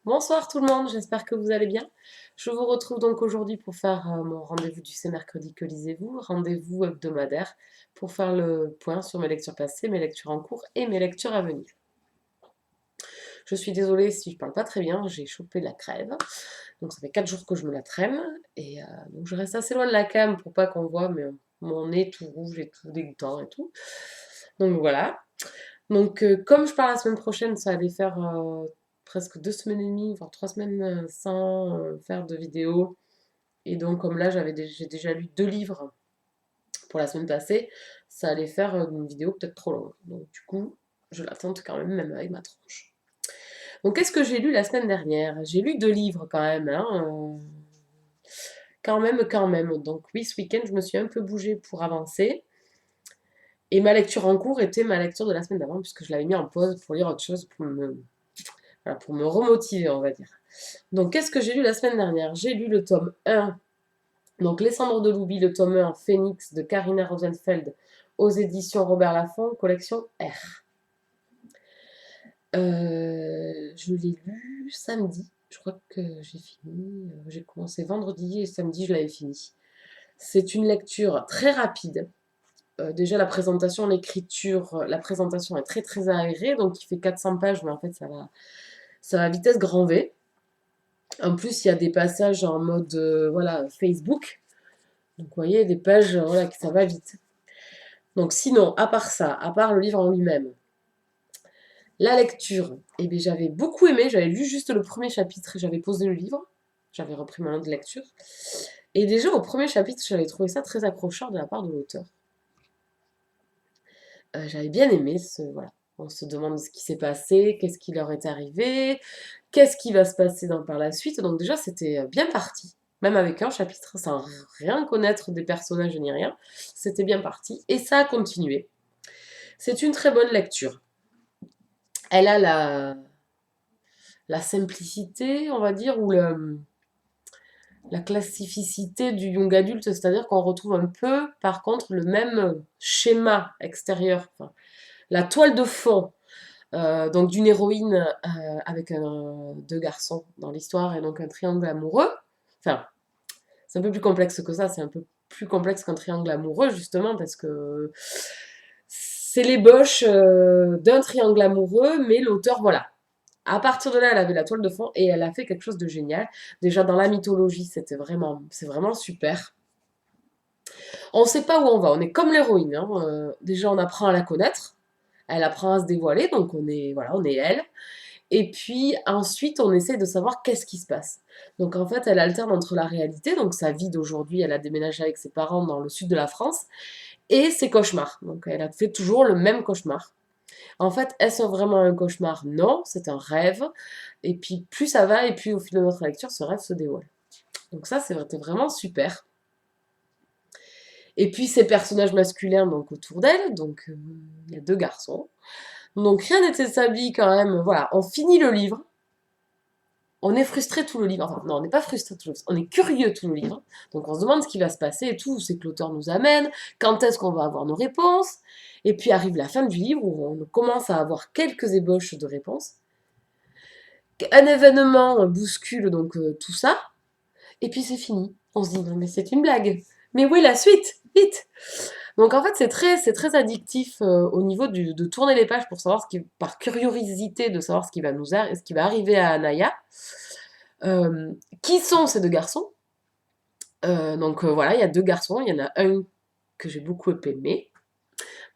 Bonsoir tout le monde, j'espère que vous allez bien. Je vous retrouve donc aujourd'hui pour faire mon rendez-vous du C'est mercredi que lisez-vous, rendez-vous hebdomadaire pour faire le point sur mes lectures passées, mes lectures en cours et mes lectures à venir. Je suis désolée si je parle pas très bien, j'ai chopé la crève, donc ça fait 4 jours que je me la traîne et donc je reste assez loin de la cam pour pas qu'on voit mon nez tout rouge et tout dégoûtant et tout. Donc voilà. Donc, comme je pars la semaine prochaine, ça allait faire presque 2 semaines et demie, voire 3 semaines sans faire de vidéo. Et donc, comme là, j'ai déjà lu 2 livres pour la semaine passée, ça allait faire une vidéo peut-être trop longue. Donc, du coup, je l'attends quand même avec ma tronche. Donc, qu'est-ce que j'ai lu la semaine dernière? J'ai lu 2 livres quand même, hein, quand même, quand même. Donc, oui, ce week-end, je me suis un peu bougée pour avancer. Et ma lecture en cours était ma lecture de la semaine d'avant, puisque je l'avais mis en pause pour lire autre chose, voilà, pour me remotiver, on va dire. Donc, qu'est-ce que j'ai lu la semaine dernière? J'ai lu le tome 1, donc Les Cendres de l'Oubli, le tome 1, Phoenix, de Karina Rosenfeld, aux éditions Robert Laffont, collection R. Je l'ai lu samedi, je crois que j'ai fini. J'ai commencé vendredi et samedi, je l'avais fini. C'est une lecture très rapide. Déjà, la présentation, l'écriture, la présentation est très très aérée, donc il fait 400 pages, mais en fait, ça va à vitesse grand V. En plus, il y a des passages en mode voilà, Facebook. Donc, vous voyez, des pages, voilà, que ça va vite. Donc, sinon, à part ça, à part le livre en lui-même, la lecture, eh bien, j'avais beaucoup aimé. J'avais lu juste le premier chapitre et j'avais posé le livre. J'avais repris ma note de lecture. Et déjà, au premier chapitre, j'avais trouvé ça très accrocheur de la part de l'auteur. J'avais bien aimé voilà. On se demande ce qui s'est passé, qu'est-ce qui leur est arrivé, qu'est-ce qui va se passer par la suite. Donc déjà, c'était bien parti. Même avec un chapitre, sans rien connaître des personnages ni rien, c'était bien parti. Et ça a continué. C'est une très bonne lecture. Elle a la simplicité, on va dire, ou la classificité du young adulte, c'est-à-dire qu'on retrouve un peu, par contre, le même schéma extérieur. Enfin, la toile de fond donc d'une héroïne avec 2 garçons dans l'histoire et donc un triangle amoureux. Enfin, c'est un peu plus complexe que ça, c'est un peu plus complexe qu'un triangle amoureux justement parce que c'est l'ébauche d'un triangle amoureux, mais l'auteur, voilà. À partir de là, elle avait la toile de fond et elle a fait quelque chose de génial. Déjà dans la mythologie, c'est vraiment super. On ne sait pas où on va, on est comme l'héroïne, hein. Déjà, on apprend à la connaître, elle apprend à se dévoiler, donc voilà, on est elle. Et puis ensuite, on essaie de savoir qu'est-ce qui se passe. Donc en fait, elle alterne entre la réalité, donc sa vie d'aujourd'hui, elle a déménagé avec ses parents dans le sud de la France, et ses cauchemars. Donc elle a fait toujours le même cauchemar. En fait, est-ce vraiment un cauchemar? Non, c'est un rêve. Et puis plus ça va, et puis au fil de notre lecture, ce rêve se dévoile. Donc ça, c'était vraiment super. Et puis ces personnages masculins donc autour d'elle, donc il y a 2 garçons. Donc rien n'est établi quand même. Voilà, on finit le livre. On est frustré tout le livre. Enfin, non, on n'est pas frustré tout le livre. On est curieux tout le livre. Donc on se demande ce qui va se passer et tout. C'est que l'auteur nous amène. Quand est-ce qu'on va avoir nos réponses? Et puis arrive la fin du livre où on commence à avoir quelques ébauches de réponses. Un événement bouscule donc tout ça. Et puis c'est fini. On se dit non mais c'est une blague. Mais où est la suite? Vite! Donc en fait c'est très addictif au niveau de tourner les pages pour savoir par curiosité de savoir ce qui va arriver à Anaya. Euh, qui sont ces 2 garçons? Donc voilà, il y a 2 garçons, il y en a un que j'ai beaucoup aimé.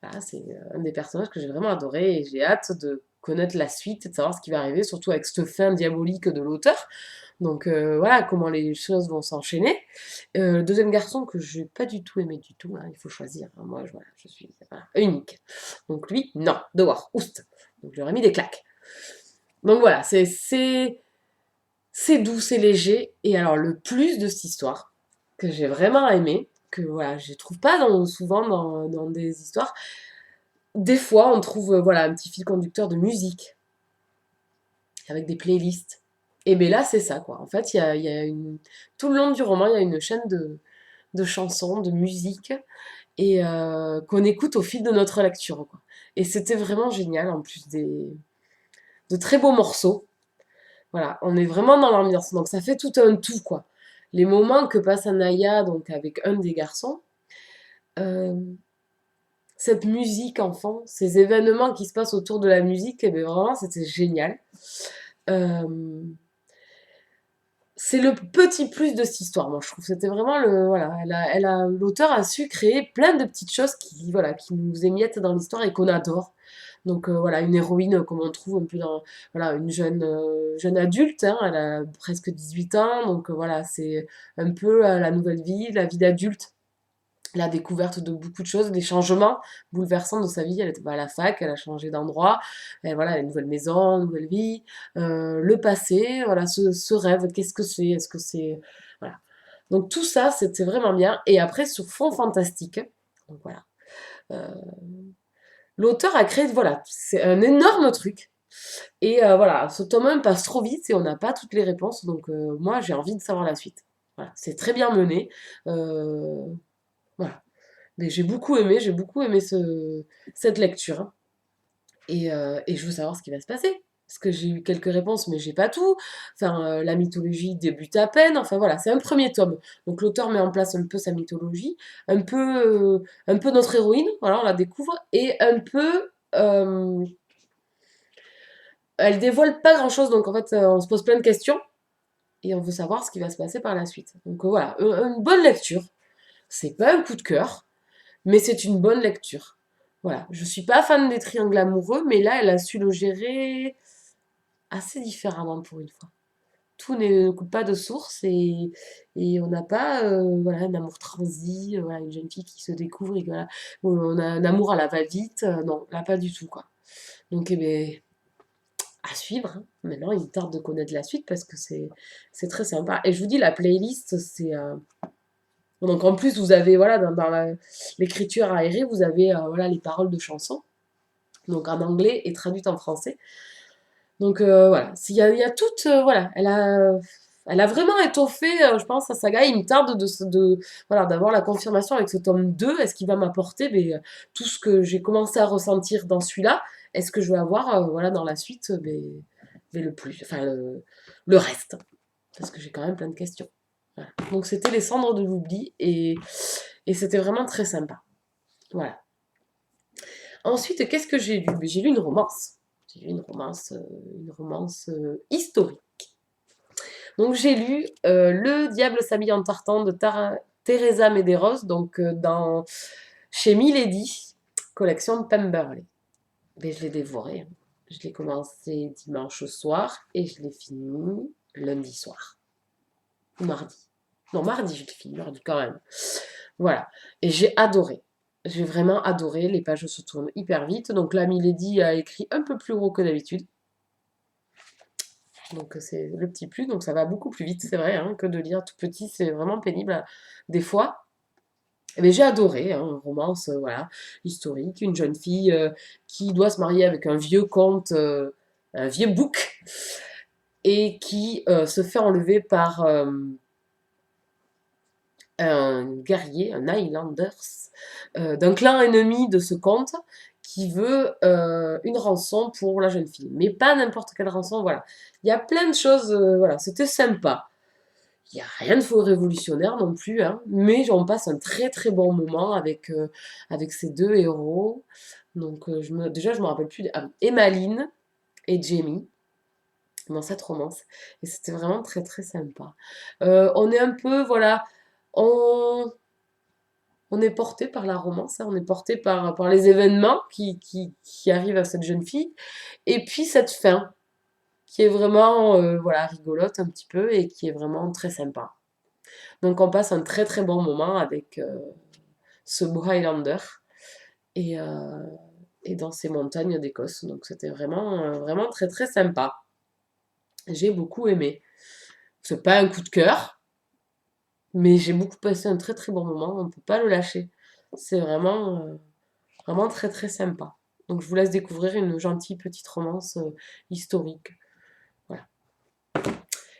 Voilà, c'est un des personnages que j'ai vraiment adoré et j'ai hâte de connaître la suite et de savoir ce qui va arriver, surtout avec cette fin diabolique de l'auteur. Donc voilà comment les choses vont s'enchaîner. Le deuxième garçon que je n'ai pas du tout aimé du tout, hein, il faut choisir, hein. Moi voilà, je suis voilà, unique. Donc lui, non, dehors, oust. Donc je lui aurais mis des claques. Donc voilà, c'est doux, c'est léger. Et alors le plus de cette histoire, que j'ai vraiment aimé, que voilà, je trouve pas souvent dans des histoires, des fois on trouve voilà, un petit fil conducteur de musique, avec des playlists. Et bien là, c'est ça, quoi. En fait, tout le long du roman, il y a une chaîne de chansons, de musique, et qu'on écoute au fil de notre lecture, quoi. Et c'était vraiment génial, en plus de très beaux morceaux. Voilà, on est vraiment dans l'ambiance. Donc ça fait tout un tout, quoi. Les moments que passe Anaya, donc avec un des garçons, euh, cette musique enfant, ces événements qui se passent autour de la musique, eh bien, vraiment, c'était génial. Euh, c'est le petit plus de cette histoire, moi je trouve. C'était vraiment le voilà, l'auteur a su créer plein de petites choses qui voilà, qui nous émiettent dans l'histoire et qu'on adore. Donc voilà, une héroïne comme on trouve un peu dans voilà, une jeune adulte, hein, elle a presque 18 ans, donc voilà, c'est un peu la nouvelle vie, la vie d'adulte, la découverte de beaucoup de choses, des changements bouleversants de sa vie. Elle était à la fac, elle a changé d'endroit, elle, voilà, elle a une nouvelle maison, une nouvelle vie, le passé, voilà, ce rêve, qu'est-ce que c'est, est-ce que c'est... Voilà. Donc tout ça, c'était vraiment bien. Et après, sur fond fantastique, donc voilà, euh, l'auteur a créé, voilà, c'est un énorme truc. Et voilà, ce tome 1 passe trop vite et on n'a pas toutes les réponses, donc moi j'ai envie de savoir la suite. Voilà, c'est très bien mené. Euh, voilà. Mais j'ai beaucoup aimé cette lecture, hein. Et je veux savoir ce qui va se passer. Parce que j'ai eu quelques réponses, mais j'ai pas tout. Enfin, la mythologie débute à peine. Enfin voilà, c'est un premier tome. Donc l'auteur met en place un peu sa mythologie, un peu notre héroïne, voilà, on la découvre, et un peu, elle dévoile pas grand-chose. Donc en fait, on se pose plein de questions et on veut savoir ce qui va se passer par la suite. Donc voilà, une bonne lecture. C'est pas un coup de cœur, mais c'est une bonne lecture. Voilà, je suis pas fan des triangles amoureux, mais là, elle a su le gérer assez différemment pour une fois. Tout ne coupe pas de source et on n'a pas voilà, un amour transi, voilà, une jeune fille qui se découvre et voilà, où on a un amour à la va-vite. Non, là, pas du tout, quoi. Donc, eh ben, à suivre, hein. Maintenant, il me tarde de connaître la suite parce que c'est très sympa. Et je vous dis, la playlist, c'est... donc en plus, vous avez, voilà, l'écriture aérée, vous avez voilà, les paroles de chansons, donc en anglais et traduites en français. Donc voilà, il y a toute, voilà, elle a vraiment étoffé, je pense, sa saga. Il me tarde voilà, d'avoir la confirmation avec ce tome 2. Est-ce qu'il va m'apporter tout ce que j'ai commencé à ressentir dans celui-là? Est-ce que je vais avoir, voilà, dans la suite, le plus, enfin, le reste? Parce que j'ai quand même plein de questions. Voilà. Donc c'était les cendres de l'oubli et c'était vraiment très sympa. Voilà. Ensuite, qu'est-ce que j'ai lu? J'ai lu une romance. J'ai lu une romance historique. Donc j'ai lu Le diable s'habille en tartan de Teresa Medeiros, donc chez Milady, collection de Pemberley. Mais je l'ai dévoré, hein. Je l'ai commencé dimanche soir et je l'ai fini lundi soir. Ou mardi. Non, mardi, je l'ai fini, mardi quand même. Voilà. Et j'ai adoré. J'ai vraiment adoré. Les pages se tournent hyper vite. Donc là, Milady a écrit un peu plus gros que d'habitude. Donc c'est le petit plus. Donc ça va beaucoup plus vite, c'est vrai, hein, que de lire tout petit. C'est vraiment pénible des fois. Mais j'ai adoré, hein, une romance voilà, historique. Une jeune fille qui doit se marier avec un vieux comte, un vieux bouc, et qui se fait enlever par un guerrier, un Highlanders, d'un clan ennemi de ce comte qui veut une rançon pour la jeune fille. Mais pas n'importe quelle rançon, voilà. Il y a plein de choses, voilà, c'était sympa. Il n'y a rien de faux révolutionnaire non plus, hein, mais on passe un très très bon moment avec ces deux héros. Donc déjà, je me rappelle plus, Emmeline et Jamie dans cette romance. Et c'était vraiment très très sympa. On est un peu, voilà, on, on est porté par la romance, hein, on est porté par les événements qui arrivent à cette jeune fille. Et puis cette fin, qui est vraiment voilà, rigolote un petit peu et qui est vraiment très sympa. Donc on passe un très très bon moment avec ce beau Highlander et, euh, et dans ces montagnes d'Écosse. Donc c'était vraiment, vraiment très très sympa. J'ai beaucoup aimé. C'est pas un coup de cœur, mais j'ai beaucoup passé un très très bon moment. On ne peut pas le lâcher. C'est vraiment, vraiment très très sympa. Donc je vous laisse découvrir une gentille petite romance historique. Voilà.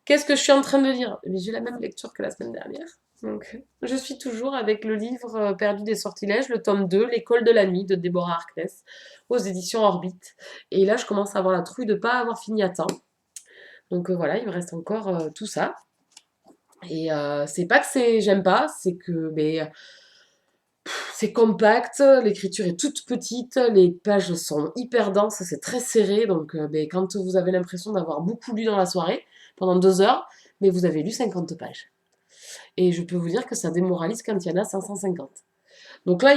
Qu'est-ce que je suis en train de lire? J'ai la même lecture que la semaine dernière. Donc, je suis toujours avec le livre Perdu des sortilèges, le tome 2, L'école de la nuit de Déborah Harkness, aux éditions Orbite. Et là, je commence à avoir la trouille de ne pas avoir fini à temps. Donc voilà, il me reste encore tout ça. Et c'est pas que j'aime pas, c'est que c'est compact, l'écriture est toute petite, les pages sont hyper denses, c'est très serré, donc quand vous avez l'impression d'avoir beaucoup lu dans la soirée, pendant 2 heures, mais vous avez lu 50 pages. Et je peux vous dire que ça démoralise quand il y en a 550. Donc là,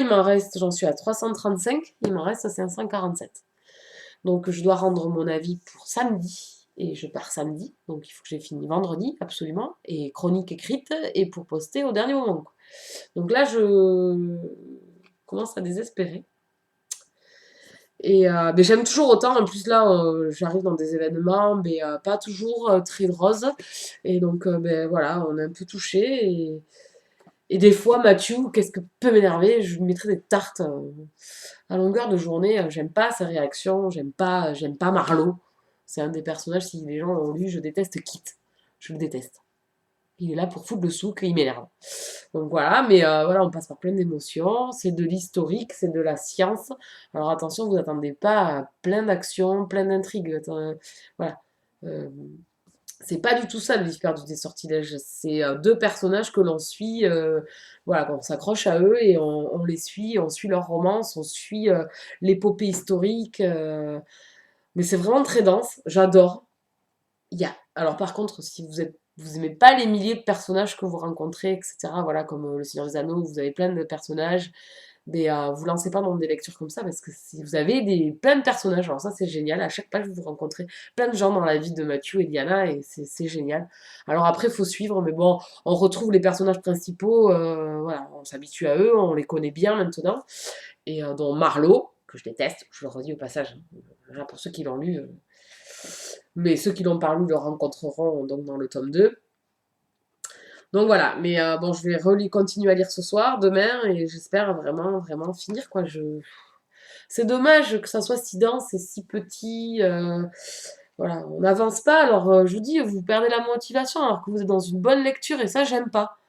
j'en suis à 335, il m'en reste 547. Donc je dois rendre mon avis pour samedi, et je pars samedi, donc il faut que j'ai fini vendredi, absolument, et chronique écrite, et pour poster au dernier moment, quoi. Donc là, je commence à désespérer. Et mais j'aime toujours autant. En plus, là, j'arrive dans des événements, mais pas toujours très roses. Et donc, voilà, on est un peu touché. Et des fois, Mathieu, qu'est-ce que peut m'énerver? Je lui mettrais des tartes à longueur de journée. J'aime pas sa réaction. J'aime pas Marlowe. C'est un des personnages, si les gens l'ont lu, je déteste Kit. Je le déteste. Il est là pour foutre le souk et il m'énerve. Donc voilà, mais voilà, on passe par plein d'émotions. C'est de l'historique, c'est de la science. Alors attention, vous attendez pas à plein d'actions, plein d'intrigues. Voilà. Euh, c'est pas du tout ça le livre perdu des sortilèges. C'est deux personnages que l'on suit. Voilà, qu'on s'accroche à eux et on les suit, on suit leur romance, on suit l'épopée historique. Mais c'est vraiment très dense. J'adore. Alors par contre, si vous aimez pas les milliers de personnages que vous rencontrez, etc., voilà, comme Le Seigneur des Anneaux, vous avez plein de personnages, mais vous lancez pas dans des lectures comme ça, parce que si vous avez plein de personnages, alors ça c'est génial, à chaque page vous rencontrez plein de gens dans la vie de Matthew et Diana, et c'est génial. Alors après, il faut suivre, mais bon, on retrouve les personnages principaux, voilà, on s'habitue à eux, on les connaît bien maintenant, et dont Marlowe, que je déteste, je le redis au passage, hein, voilà, pour ceux qui l'ont lu, mais ceux qui l'ont pas lu le rencontreront donc dans le tome 2. Donc voilà, mais bon, je vais continuer à lire ce soir, demain, et j'espère vraiment, vraiment finir, quoi. C'est dommage que ça soit si dense et si petit. Voilà, on n'avance pas, alors je vous dis, vous perdez la motivation alors que vous êtes dans une bonne lecture, et ça, j'aime pas.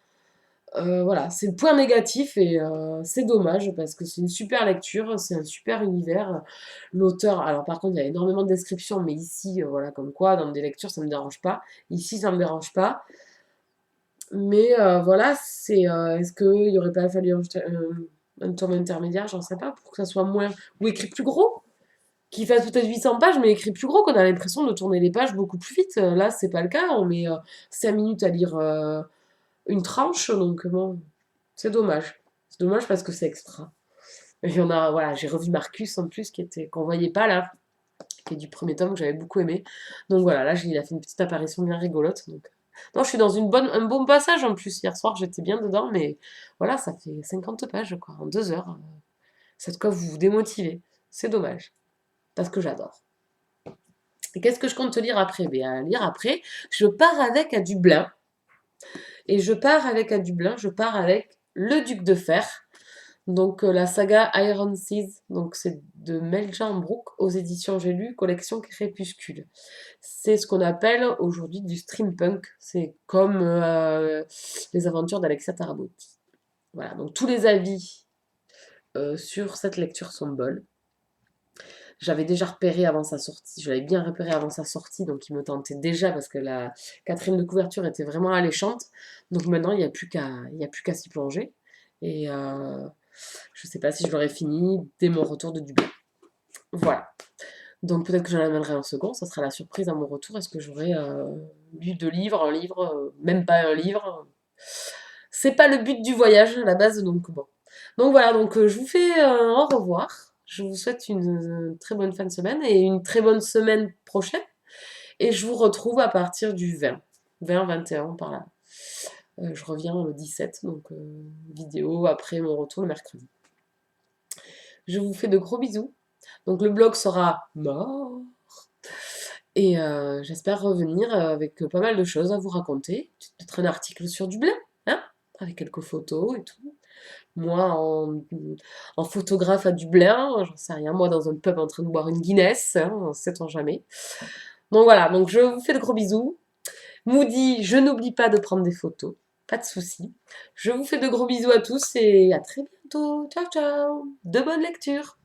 Voilà, c'est le point négatif et c'est dommage parce que c'est une super lecture, c'est un super univers. L'auteur, alors par contre, il y a énormément de descriptions, mais ici, voilà, comme quoi, dans des lectures, ça me dérange pas. Ici, ça me dérange pas. Mais voilà, est-ce qu'il y aurait pas fallu un tome intermédiaire, j'en sais pas, pour que ça soit moins. Ou écrit plus gros? Qui fasse peut-être 800 pages, mais écrit plus gros, qu'on a l'impression de tourner les pages beaucoup plus vite. Là, c'est pas le cas, on met 5 minutes à lire une tranche, donc bon, c'est dommage. C'est dommage parce que c'est extra. Et il y en a, voilà, j'ai revu Marcus en plus, qu'on voyait pas là, qui est du premier tome que j'avais beaucoup aimé. Donc voilà, là, il a fait une petite apparition bien rigolote. Donc. Non, je suis dans un bon passage en plus. Hier soir, j'étais bien dedans, mais voilà, ça fait 50 pages, quoi, en 2 heures. C'est de quoi vous vous démotiver. C'est dommage, parce que j'adore. Et qu'est-ce que je compte te lire après? À lire après, je pars avec à Dublin. Et je pars avec à Dublin, je pars avec Le Duc de Fer. Donc la saga Iron Seas, donc c'est de Meljan Brook aux éditions J'ai lu, collection Crépuscule. C'est ce qu'on appelle aujourd'hui du steampunk. C'est comme les aventures d'Alexia Tarabotti. Voilà, donc tous les avis sur cette lecture sont bonnes. J'avais déjà repéré avant sa sortie, je l'avais bien repéré avant sa sortie, donc il me tentait déjà parce que la quatrième de couverture était vraiment alléchante. Donc maintenant, il n'y a plus qu'à s'y plonger. Et je ne sais pas si je l'aurai fini dès mon retour de Dubaï. Voilà. Donc peut-être que j'en amènerai un second, ça sera la surprise à mon retour. Est-ce que j'aurai lu 2 livres, un livre, même pas un livre? C'est pas le but du voyage à la base, donc bon. Donc voilà, donc je vous fais au revoir. Je vous souhaite une très bonne fin de semaine et une très bonne semaine prochaine. Et je vous retrouve à partir du 20, 20-21 par là. Je reviens le 17, donc vidéo après mon retour le mercredi. Je vous fais de gros bisous. Donc le blog sera mort. Et j'espère revenir avec pas mal de choses à vous raconter. Peut-être un article sur Dublin, hein, avec quelques photos et tout. Moi en photographe à Dublin, j'en sais rien, moi dans un pub en train de boire une Guinness, hein, on sait-on jamais. Donc voilà, donc je vous fais de gros bisous. Moody, je n'oublie pas de prendre des photos, pas de soucis. Je vous fais de gros bisous à tous et à très bientôt. Ciao ciao, de bonnes lectures.